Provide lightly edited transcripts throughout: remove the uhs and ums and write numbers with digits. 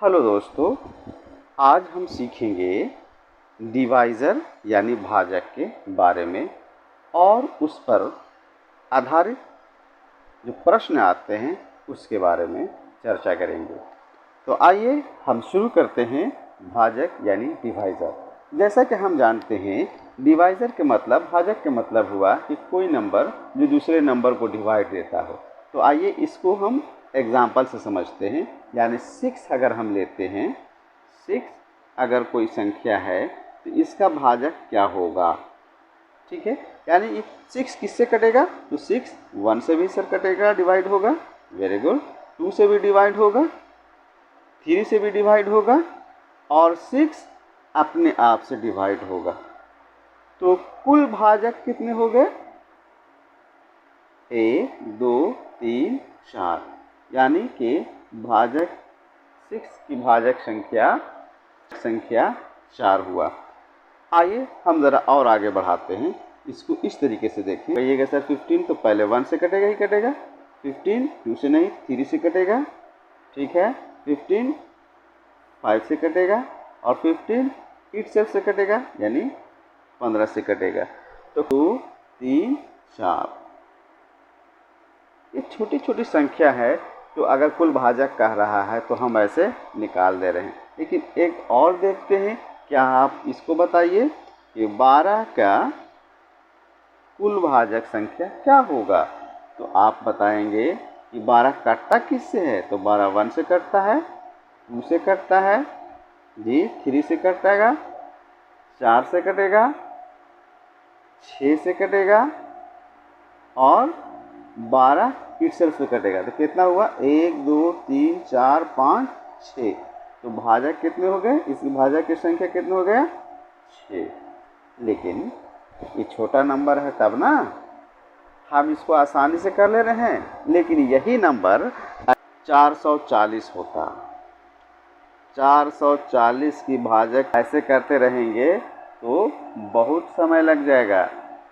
Hello दोस्तों, आज हम सीखेंगे डिवाइज़र यानी भाजक के बारे में और उस पर आधारित जो प्रश्न आते हैं उसके बारे में चर्चा करेंगे। तो आइए हम शुरू करते हैं भाजक यानी डिवाइज़र। जैसा कि हम जानते हैं डिवाइज़र के मतलब भाजक के मतलब हुआ कि कोई नंबर जो दूसरे नंबर को डिवाइड देता हो। तो आइए इसको हम एग्जाम्पल से समझते हैं। यानी 6 अगर हम लेते हैं, 6 अगर कोई संख्या है तो इसका भाजक क्या होगा। ठीक है, यानी 6 किससे कटेगा? तो 6 1 से भी सर कटेगा, डिवाइड होगा। Very good. 2 से भी डिवाइड होगा, 3 से भी डिवाइड होगा और 6 अपने आप से डिवाइड होगा। तो कुल भाजक कितने हो गए? 1 2 3 4, यानी कि भाजक 6 की भाजक संख्या 4 हुआ। आइए हम ज़रा और आगे बढ़ाते हैं। इसको इस तरीके से देखिए। कहिएगा सर 15 तो पहले 1 से कटेगा ही कटेगा। 15 2 से नहीं 3 से कटेगा। ठीक है, 15 5 से कटेगा और 15 itself से कटेगा, यानी 15 से कटेगा। तो 2 3 4 ये छोटी छोटी संख्या है। तो अगर कुल भाजक कह रहा है तो हम ऐसे निकाल दे रहे हैं। लेकिन एक और देखते हैं, क्या आप इसको बताइए कि 12 का कुल भाजक संख्या क्या होगा। तो आप बताएंगे कि 12 कटता किससे है। तो 12 1 से कटता है, 2 से कटता है जी, 3 से कटेगा, 4 से कटेगा, 6 से कटेगा और 12 itself से कटेगा। तो कितना हुआ? 1 2 3 4 5 6। तो भाजक कितने हो गए? इसकी भाजक की संख्या कितने हो गया? 6। लेकिन ये छोटा नंबर है तब ना हम इसको आसानी से कर ले रहे हैं। लेकिन यही नंबर 440 होता, 440 की भाजक ऐसे करते रहेंगे तो बहुत समय लग जाएगा।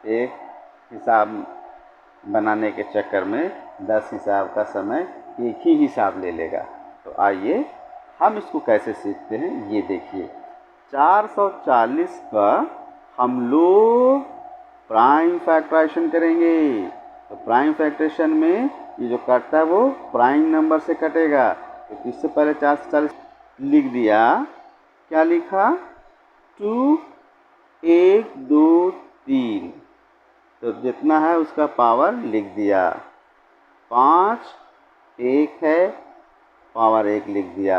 एक हिसाब बनाने के चक्कर में 10 हिसाब का समय एक ही हिसाब ले लेगा। तो आइए हम इसको कैसे सीखते हैं ये देखिए। 440 का हम लोग प्राइम फैक्टराइजेशन करेंगे। तो प्राइम फैक्टराइजेशन में ये जो कटता है वो प्राइम नंबर से कटेगा। तो इससे पहले 440 लिख दिया। क्या लिखा? 2 1 2 3। तो जितना है उसका पावर लिख दिया। 5 1 है, पावर 1 लिख दिया।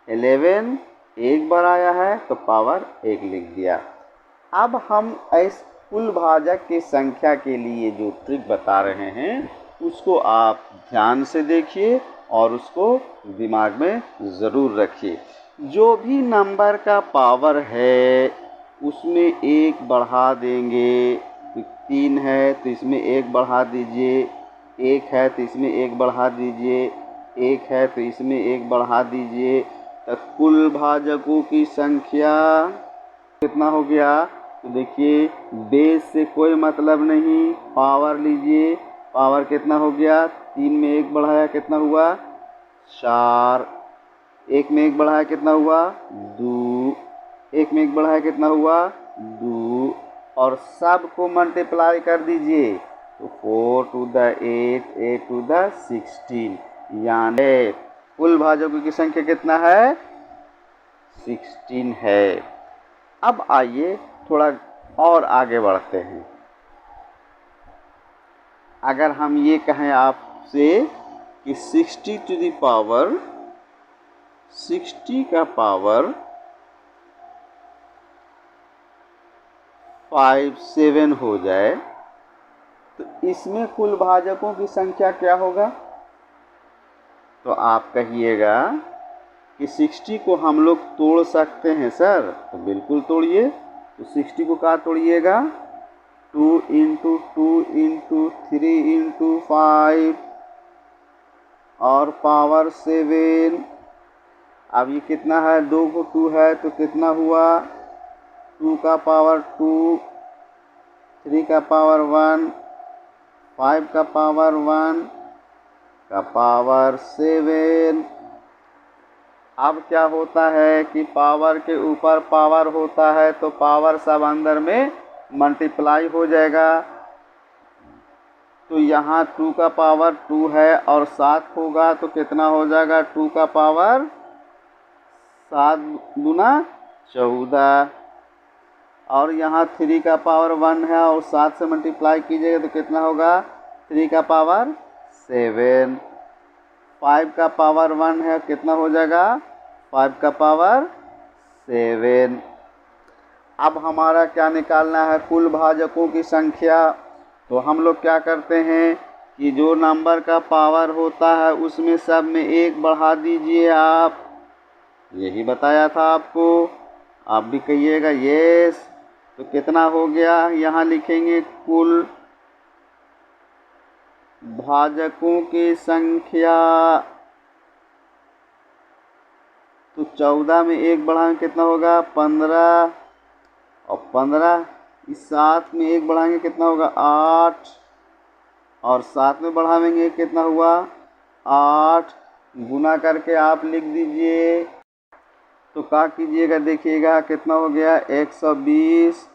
11 एक बार आया है तो पावर 1 लिख दिया। अब हम इस कुल भाजक की संख्या के लिए जो ट्रिक बता रहे हैं उसको आप ध्यान से देखिए और उसको दिमाग में ज़रूर रखिए। जो भी नंबर का पावर है उसमें 1 बढ़ा देंगे। 3 है तो इसमें 1 बढ़ा दीजिए, 1 है तो इसमें 1 बढ़ा दीजिए, 1 है तो इसमें 1 बढ़ा दीजिए। तो कुल भाजकों की संख्या कितना हो गया? तो देखिए बेस से कोई मतलब नहीं, पावर लीजिए। पावर कितना हो गया? 3 में 1 बढ़ाया कितना हुआ? 4। 1 में 1 बढ़ाया कितना हुआ? 2। 1 में 1 बढ़ाया कितना हुआ? 2। और सब को मल्टीप्लाई कर दीजिए। तो 4 to the 8, 8 to the 16, यानी कुल भाजकों की संख्या कितना है? 16 है। अब आइए थोड़ा और आगे बढ़ते हैं। अगर हम ये कहें आपसे कि 60 to the power 60 का पावर 5 7 हो जाए तो इसमें कुल भाजकों की संख्या क्या होगा? तो आप कहिएगा कि 60 को हम लोग तोड़ सकते हैं सर। तो बिल्कुल तोड़िए। तो 60 को कहाँ तोड़िएगा? 2 into 2 into 3 into 5 और पावर 7। अब ये कितना है? 2 को 2 है तो कितना हुआ? 2 का पावर 2, 3 का पावर 1, 5 का पावर 1 का पावर 7 अब क्या होता है कि पावर के ऊपर पावर होता है तो पावर सब अंदर में मल्टीप्लाई हो जाएगा। तो यहाँ 2 का पावर 2 है और 7 होगा तो कितना हो जाएगा, 2 का पावर 7 गुना 14। और यहाँ 3 का पावर 1 है और 7 से मल्टीप्लाई कीजिएगा तो कितना होगा, 3 का पावर 7। 5 का पावर 1 है, कितना हो जाएगा, 5 का पावर 7। अब हमारा क्या निकालना है, कुल भाजकों की संख्या। तो हम लोग क्या करते हैं कि जो नंबर का पावर होता है उसमें सब में 1 बढ़ा दीजिए आप। यही बताया था आपको, आप भी कहिएगा यस। तो कितना हो गया, यहाँ लिखेंगे कुल भाजकों की संख्या। तो 14 में 1 बढ़ाएंगे कितना होगा, 15। और 15 इस 7 में 1 बढ़ाएंगे कितना होगा, 8। और 7 में बढ़ाएंगे कितना हुआ, 8। गुना करके आप लिख दीजिए। तो क्या कीजिएगा, देखिएगा कितना हो गया, 120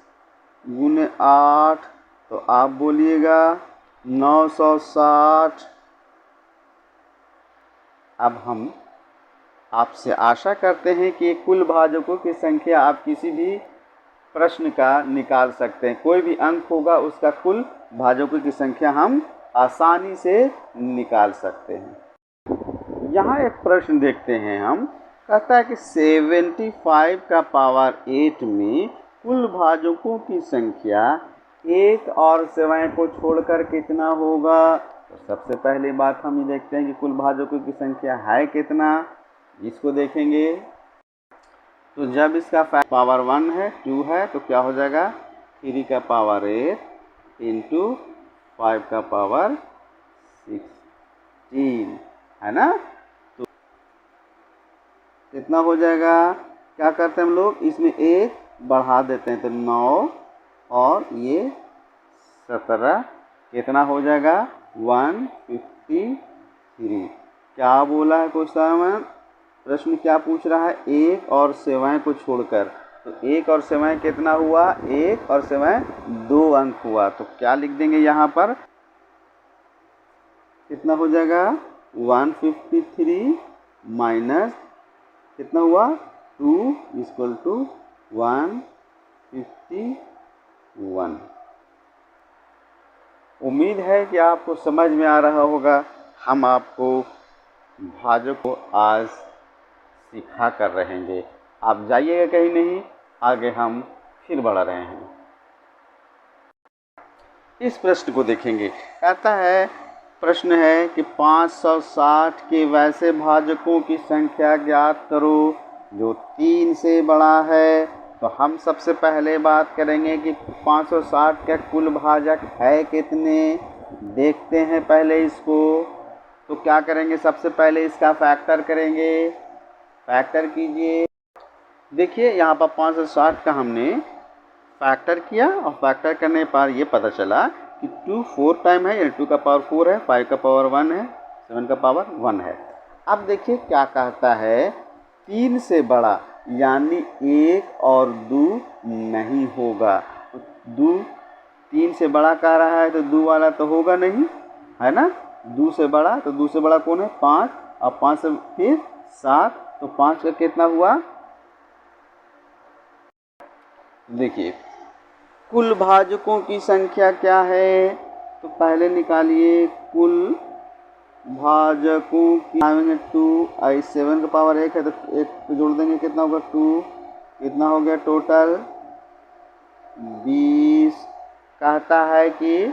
गुने 8। तो आप बोलिएगा 960। अब हम आपसे आशा करते हैं कि कुल भाजकों की संख्या आप किसी भी प्रश्न का निकाल सकते हैं। कोई भी अंक होगा उसका कुल भाजकों की संख्या हम आसानी से निकाल सकते हैं। यहाँ एक प्रश्न देखते हैं हम, कहता है कि 75 का पावर 8 में कुल भाजकों की संख्या 1 और 7 को छोड़कर कितना होगा। तो सबसे पहली बात हम ये देखते हैं कि कुल भाजकों की संख्या है कितना, इसको देखेंगे। तो जब इसका पावर 1 है, 2 है, तो क्या हो जाएगा, 3 का पावर 8 इंटू 5 का पावर 16 है ना। तो कितना हो जाएगा, क्या करते हैं हम लोग, इसमें 1 बढ़ा देते हैं तो 9 और ये 17, कितना हो जाएगा, 153। क्या बोला है क्वेश्चन में, प्रश्न क्या पूछ रहा है, 1 और 7 को छोड़कर। तो 1 और 7 कितना हुआ, 1 और 7 2 अंक हुआ। तो क्या लिख देंगे यहाँ पर, कितना हो जाएगा, 153 माइनस कितना हुआ, 2 इक्वल टू 151। उम्मीद है कि आपको समझ में आ रहा होगा। हम आपको भाजक को आज सिखा कर रहेंगे, आप जाइएगा कहीं नहीं, आगे हम फिर बढ़ रहे हैं। इस प्रश्न को देखेंगे, कहता है, प्रश्न है कि 560 के वैसे भाजकों की संख्या ज्ञात करो जो 3 से बड़ा है। तो हम सबसे पहले बात करेंगे कि 560 का कुल भाजक है कितने, देखते हैं पहले इसको। तो क्या करेंगे, सबसे पहले इसका फैक्टर करेंगे। फैक्टर कीजिए, देखिए यहाँ पर 560 का हमने फैक्टर किया और फैक्टर करने पर ये पता चला कि 2 4 टाइम है, यानी 2 का पावर 4 है, 5 का पावर 1 है, 7 का पावर 1 है। अब देखिए क्या कहता है, 3 से बड़ा यानी 1 और 2 नहीं होगा। तो 2 3 से बड़ा कह रहा है तो 2 वाला तो होगा नहीं, है ना। 2 से बड़ा, तो 2 से बड़ा कौन है, 5, और 5 से फिर 7, तो 5 का कितना हुआ। देखिए कुल भाजकों की संख्या क्या है, तो पहले निकालिए कुल भाजकों की, आएंगे 2, 7 का पावर 1 है तो 1 जोड़ देंगे, कितना होगा 2, कितना हो गया टोटल 20। कहता है कि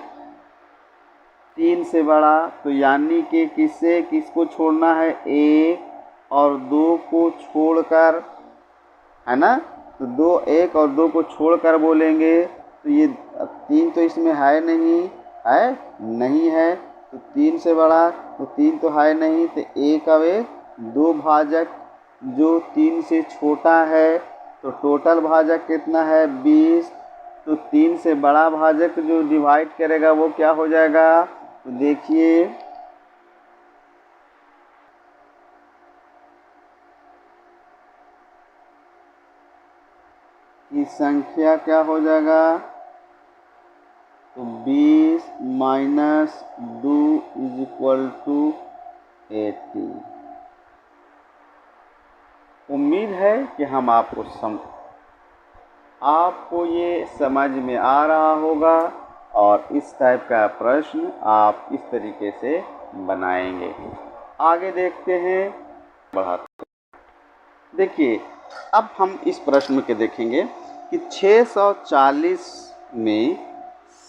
3 से बड़ा, तो यानी कि किसको छोड़ना है, 1 और 2 को छोड़कर, है ना। तो 2, 1 और 2 को छोड़कर बोलेंगे। तो ये 3 तो इसमें है नहीं है, तो 3 से बड़ा, तो 3 तो है नहीं, तो 1 और 1 2 भाजक जो 3 से छोटा है, तो टोटल भाजक कितना है 20। तो 3 से बड़ा भाजक जो डिवाइड करेगा वो क्या हो जाएगा, तो देखिए की संख्या क्या हो जाएगा, तो 20 माइनस 2 इज इक्वल टू 80। उम्मीद है कि आपको ये समझ में आ रहा होगा और इस टाइप का प्रश्न आप इस तरीके से बनाएंगे। आगे देखते हैं, बढ़ाते हैं। देखिए, अब हम इस प्रश्न के देखेंगे कि 640 में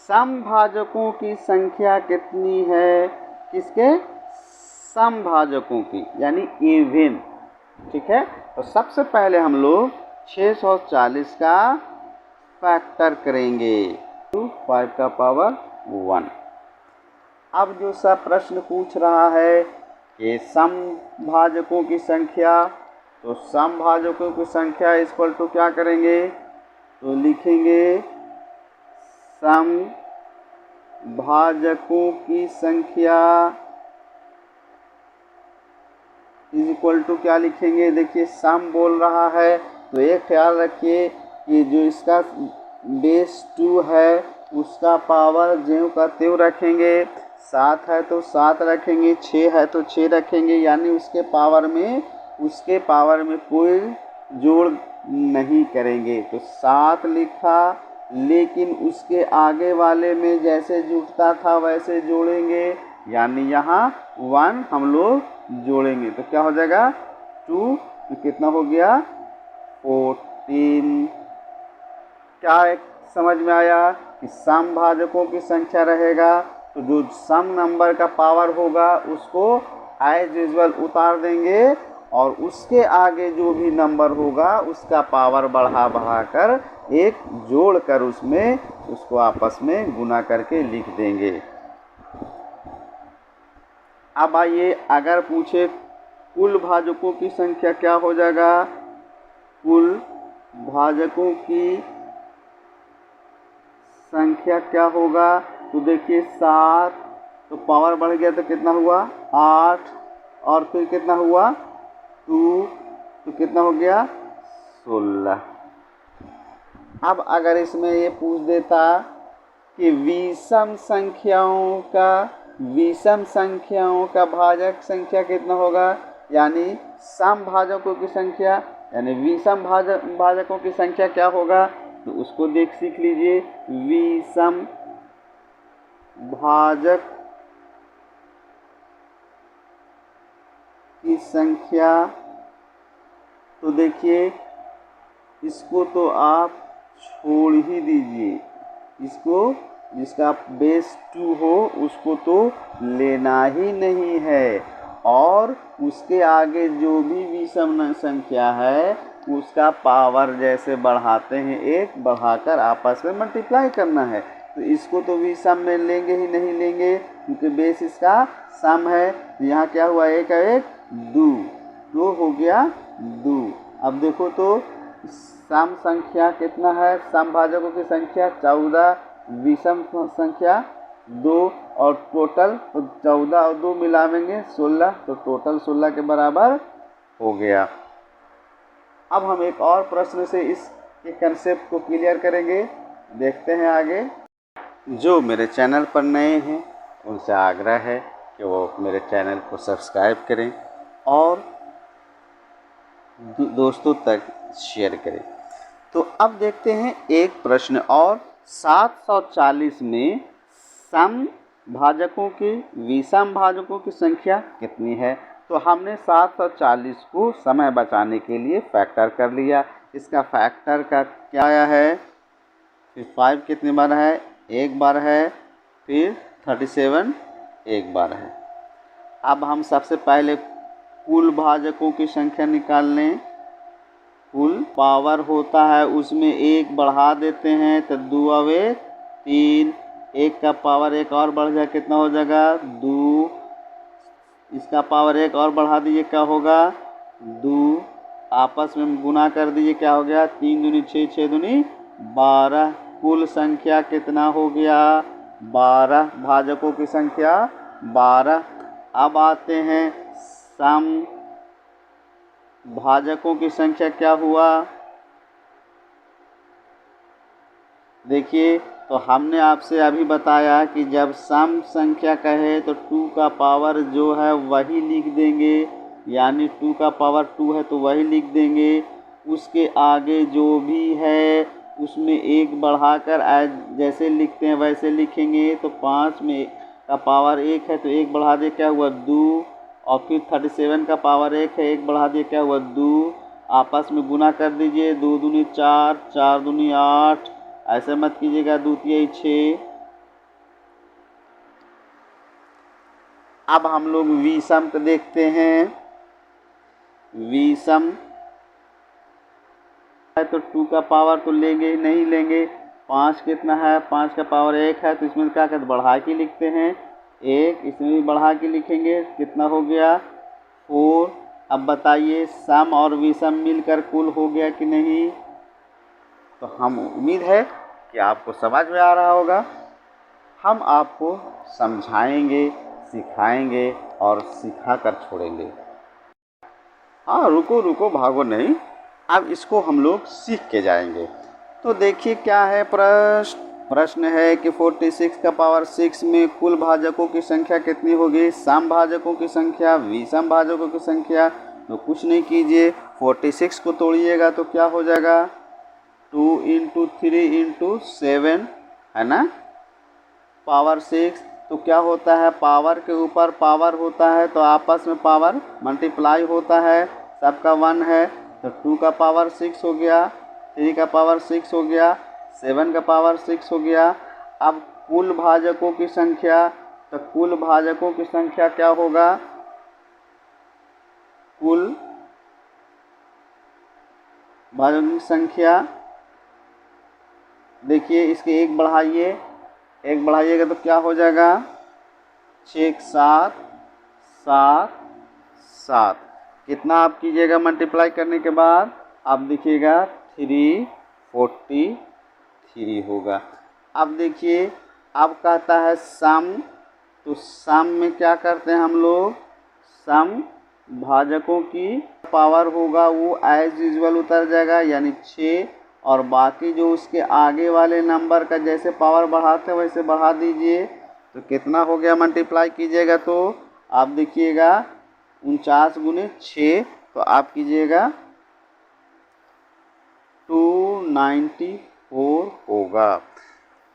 समभाजकों की संख्या कितनी है, किसके, समभाजकों की, यानी इवन। ठीक है, तो सबसे पहले हम लोग 640 का फैक्टर करेंगे, 5 का पावर 1। अब जो सा प्रश्न पूछ रहा है कि समभाजकों की संख्या, तो समभाजकों की संख्या इक्वल टू क्या करेंगे, तो लिखेंगे समभाजकों की संख्या इज इक्वल टू क्या लिखेंगे। देखिए, सम बोल रहा है तो एक ख्याल रखिए कि जो इसका बेस 2 है उसका पावर ज्यों का त्यों रखेंगे। 7 है तो 7 रखेंगे, 6 है तो 6 रखेंगे, यानी उसके पावर में कोई जोड़ नहीं करेंगे। तो 7 लिखा, लेकिन उसके आगे वाले में जैसे जुड़ता था वैसे जोड़ेंगे, यानी यहाँ 1 हम लोग जोड़ेंगे तो क्या हो जाएगा 2, तो कितना हो गया 14। क्या एक समझ में आया कि समभाजकों की संख्या रहेगा तो जो सम नंबर का पावर होगा उसको एज यूजुअल उतार देंगे और उसके आगे जो भी नंबर होगा उसका पावर बढ़ा कर एक जोड़ कर उसमें उसको आपस में गुना करके लिख देंगे। अब आइए, अगर पूछे कुल भाजकों की संख्या क्या हो जाएगा, कुल भाजकों की संख्या क्या होगा, तो देखिए 7, तो पावर बढ़ गया तो कितना हुआ 8, और फिर कितना हुआ 2, तो कितना हो गया 16। अब अगर इसमें ये पूछ देता कि विषम संख्याओं का भाजक संख्या कितना होगा, यानी समभाजकों की संख्या, यानी विषम भाजकों की संख्या क्या होगा, तो उसको सीख लीजिए। विषम भाजक की संख्या, तो देखिए इसको तो आप छोड़ ही दीजिए, इसको जिसका बेस 2 हो उसको तो लेना ही नहीं है, और उसके आगे जो भी विषम संख्या है उसका पावर जैसे बढ़ाते हैं एक बढ़ाकर आपस में मल्टीप्लाई करना है। तो इसको तो विषम में लेंगे ही नहीं लेंगे क्योंकि बेस इसका सम है। यहाँ क्या हुआ, एक एक 2 हो गया 2। अब देखो तो सम संख्या कितना है, समभाजकों की संख्या 14, विषम संख्या 2, और टोटल तो 14 और 2 मिलावेंगे 16, तो टोटल 16 के बराबर हो गया। अब हम एक और प्रश्न से इस कंसेप्ट को क्लियर करेंगे, देखते हैं आगे। जो मेरे चैनल पर नए हैं उनसे आग्रह है कि वो मेरे चैनल को सब्सक्राइब करें और दोस्तों तक शेयर करें। तो अब देखते हैं एक प्रश्न और, 740 में समभाजकों की विषम भाजकों की संख्या कितनी है। तो हमने 740 को समय बचाने के लिए फैक्टर कर लिया। इसका फैक्टर का क्या आया है, फिर 5 कितनी बार है, एक बार है, फिर 37 एक बार है। अब हम सबसे पहले कुल भाजकों की संख्या निकाल लें। कुल पावर होता है उसमें एक बढ़ा देते हैं तो 2 आवे 3, एक का पावर एक और बढ़ जाए कितना हो जाएगा 2, इसका पावर एक और बढ़ा दीजिए क्या होगा 2, आपस में गुना कर दीजिए क्या हो गया 3 दूनी 6, 6 दूनी 12। कुल संख्या कितना हो गया 12, भाजकों की संख्या 12। अब आते हैं सम भाजकों की संख्या क्या हुआ, देखिए, तो हमने आपसे अभी बताया कि जब सम संख्या कहे तो 2 का पावर जो है वही लिख देंगे, यानी 2 का पावर 2 है तो वही लिख देंगे। उसके आगे जो भी है उसमें 1 बढ़ाकर जैसे लिखते हैं वैसे लिखेंगे। तो 5 में का पावर 1 है तो 1 बढ़ा दिए क्या हुआ 2, और फिर 37 का पावर 1 है, 1 बढ़ा दिए क्या हुआ 2। आपस में गुना कर दीजिए, 2 दूनी 4, 4 दूनी 8, ऐसे मत कीजिएगा, 2 तिहाई 6। अब हम लोग विषम को देखते हैं। विषम है तो 2 का पावर तो लेंगे ही नहीं लेंगे। 5 कितना है, 5 का पावर 1 है तो इसमें क्या कहते बढ़ा के लिखते हैं 1, इसमें भी बढ़ा के लिखेंगे। कितना हो गया 4। अब बताइए सम और विषम मिलकर कुल हो गया कि नहीं। तो हम उम्मीद है कि आपको समझ में आ रहा होगा। हम आपको समझाएंगे, सिखाएंगे और सिखा कर छोड़ेंगे। हाँ, रुको रुको, भागो नहीं, अब इसको हम लोग सीख के जाएंगे। तो देखिए क्या है प्रश्न है कि 46 का पावर 6 में कुल भाजकों की संख्या कितनी होगी। सम भाजकों की संख्या, विषम भाजकों की संख्या। तो कुछ नहीं कीजिए, 46 को तोड़िएगा तो क्या हो जाएगा 2 × 3 × 7 है ना, पावर 6। तो क्या होता है, पावर के ऊपर पावर होता है तो आपस में पावर मल्टीप्लाई होता है, सबका 1 है। तो 2 का पावर 6 हो गया, 3 का पावर 6 हो गया, 7 का पावर 6 हो गया। अब कुल भाजकों की संख्या, तो कुल भाजकों की संख्या क्या होगा, कुल भाजकों की संख्या देखिए, इसके 1 बढ़ाइए, 1 बढ़ाइएगा तो क्या हो जाएगा 6 7 7 7। कितना आप कीजिएगा मल्टीप्लाई करने के बाद, आप देखिएगा 343 होगा। अब देखिए, अब कहता है सम, तो सम में क्या करते हैं हम लोग, सम भाजकों की पावर होगा वो एज यूजुअल उतर जाएगा, यानी 6, और बाकी जो उसके आगे वाले नंबर का जैसे पावर बढ़ाते हैं वैसे बढ़ा दीजिए। तो कितना हो गया मल्टीप्लाई कीजिएगा तो आप देखिएगा 49 × 6, तो आप कीजिएगा 294 होगा।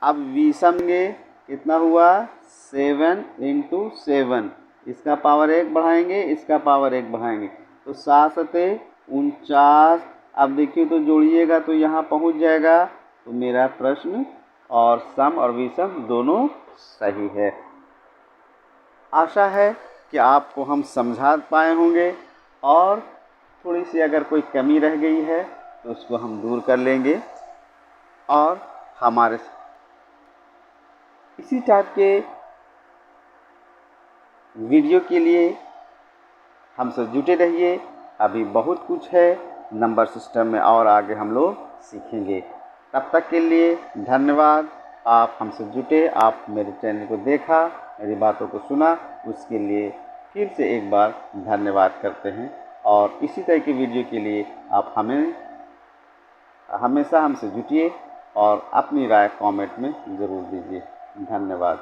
अब विषम कितना हुआ 7 × 7, इसका पावर 1 बढ़ाएंगे, इसका पावर 1 बढ़ाएंगे तो 7 × 49। अब देखिए तो जोड़िएगा तो यहाँ पहुँच जाएगा। तो मेरा प्रश्न और सम और विषम दोनों सही है। आशा है कि आपको हम समझा पाए होंगे, और थोड़ी सी अगर कोई कमी रह गई है तो उसको हम दूर कर लेंगे। और हमारे इसी टाइप के वीडियो के लिए हमसे जुटे रहिए। अभी बहुत कुछ है नंबर सिस्टम में और आगे हम लोग सीखेंगे। तब तक के लिए धन्यवाद। आप हमसे जुटे, आप मेरे चैनल को देखा, मेरी बातों को सुना, उसके लिए फिर से एक बार धन्यवाद करते हैं। और इसी तरह की वीडियो के लिए आप हमेशा हमसे जुटिए और अपनी राय कमेंट में ज़रूर दीजिए। धन्यवाद।